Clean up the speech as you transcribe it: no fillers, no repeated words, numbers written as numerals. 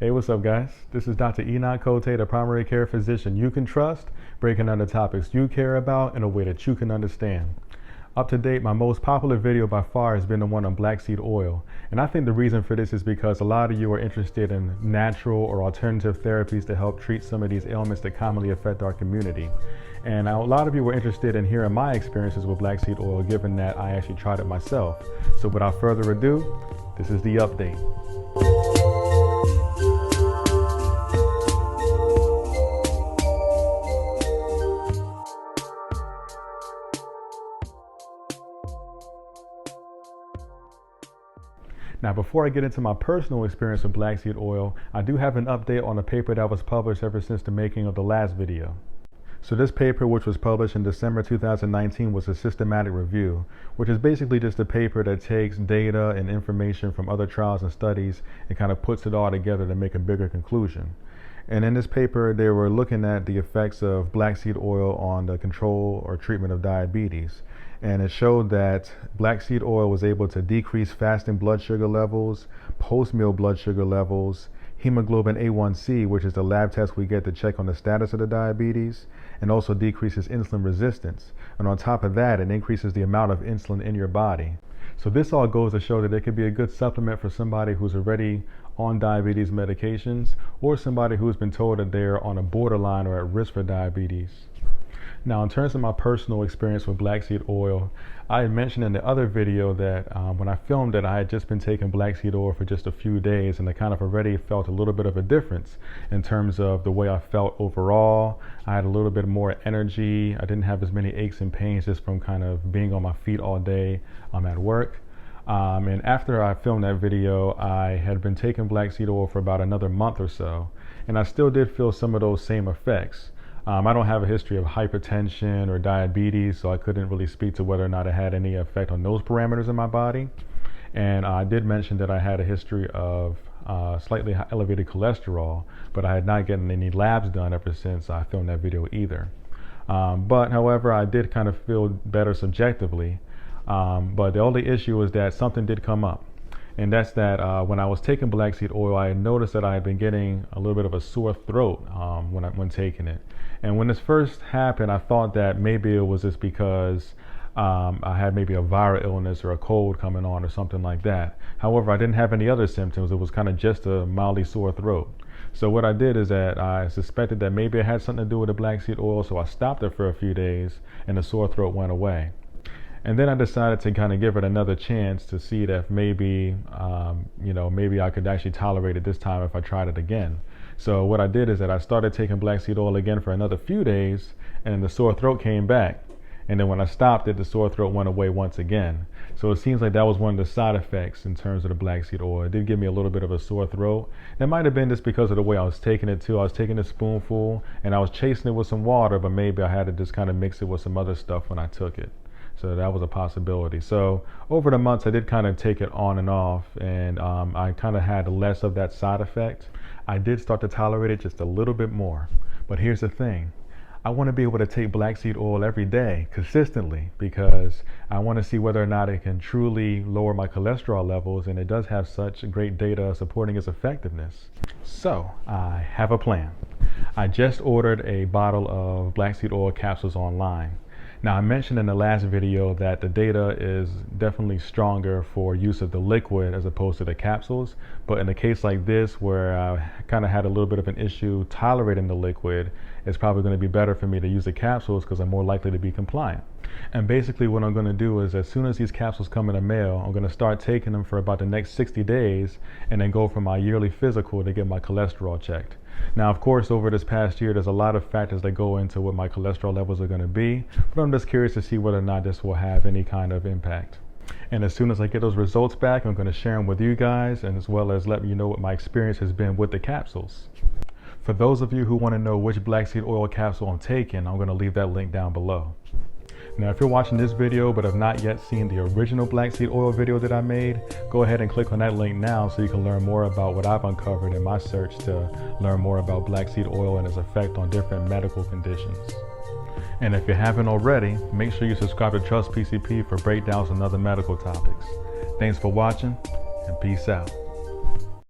Hey, what's up, guys? This is Dr. Kotei, the primary care physician you can trust, breaking down the topics you care about in a way that you can understand. Up to date, my most popular video by far has been the one on black seed oil. And I think the reason for this is because a lot of you are interested in natural or alternative therapies to help treat some of these ailments that commonly affect our community. And a lot of you were interested in hearing my experiences with black seed oil, given that I actually tried it myself. So without further ado, this is the update. Now, before I get into my personal experience with black seed oil, I do have an update on a paper that was published ever since the making of the last video. So this paper, which was published in December 2019, was a systematic review, which is basically just a paper that takes data and information from other trials and studies and kind of puts it all together to make a bigger conclusion. And in this paper, they were looking at the effects of black seed oil on the control or treatment of diabetes. And it showed that black seed oil was able to decrease fasting blood sugar levels, post-meal blood sugar levels, hemoglobin A1C, which is the lab test we get to check on the status of the diabetes, and also decreases insulin resistance. And on top of that, it increases the amount of insulin in your body. So this all goes to show that it could be a good supplement for somebody who's already on diabetes medications, or somebody who's been told that they're on a borderline or at risk for diabetes. Now, in terms of my personal experience with black seed oil, I had mentioned in the other video that when I filmed it, I had just been taking black seed oil for just a few days, and I kind of already felt a little bit of a difference in terms of the way I felt overall. I had a little bit more energy. I didn't have as many aches and pains just from kind of being on my feet all day at work. And after I filmed that video, I had been taking black seed oil for about another month or so, and I still did feel some of those same effects. I don't have a history of hypertension or diabetes, so I couldn't really speak to whether or not it had any effect on those parameters in my body. And I did mention that I had a history of slightly elevated cholesterol, but I had not gotten any labs done ever since I filmed that video either. But however, I did kind of feel better subjectively. But the only issue was that something did come up. And that's that when I was taking black seed oil, I noticed that I had been getting a little bit of a sore throat when taking it. And when this first happened, I thought that maybe it was just because I had maybe a viral illness or a cold coming on or something like that. However, I didn't have any other symptoms. It was kind of just a mildly sore throat. So what I did is that I suspected that maybe it had something to do with the black seed oil, so I stopped it for a few days and the sore throat went away. And then I decided to kind of give it another chance to see that maybe, maybe I could actually tolerate it this time if I tried it again. So what I did is that I started taking black seed oil again for another few days, and then the sore throat came back. And then when I stopped it, the sore throat went away once again. So it seems like that was one of the side effects in terms of the black seed oil. It did give me a little bit of a sore throat. That might have been just because of the way I was taking it too. I was taking a spoonful and I was chasing it with some water, but maybe I had to just kind of mix it with some other stuff when I took it. So that was a possibility. So over the months, I did kind of take it on and off, and I kind of had less of that side effect. I did start to tolerate it just a little bit more. But here's the thing. I want to be able to take black seed oil every day consistently, because I want to see whether or not it can truly lower my cholesterol levels, and it does have such great data supporting its effectiveness. So I have a plan. I just ordered a bottle of black seed oil capsules online. Now, I mentioned in the last video that the data is definitely stronger for use of the liquid as opposed to the capsules. But in a case like this, where I kind of had a little bit of an issue tolerating the liquid, it's probably going to be better for me to use the capsules because I'm more likely to be compliant. And basically what I'm going to do is, as soon as these capsules come in the mail, I'm going to start taking them for about the next 60 days and then go for my yearly physical to get my cholesterol checked. Now, of course, over this past year, there's a lot of factors that go into what my cholesterol levels are going to be, but I'm just curious to see whether or not this will have any kind of impact. And as soon as I get those results back, I'm going to share them with you guys, and as well as let you know what my experience has been with the capsules. For those of you who want to know which black seed oil capsule I'm taking, I'm going to leave that link down below. Now, if you're watching this video but have not yet seen the original black seed oil video that I made, go ahead and click on that link now so you can learn more about what I've uncovered in my search to learn more about black seed oil and its effect on different medical conditions. And if you haven't already, make sure you subscribe to Trust PCP for breakdowns on other medical topics. Thanks for watching, and peace out.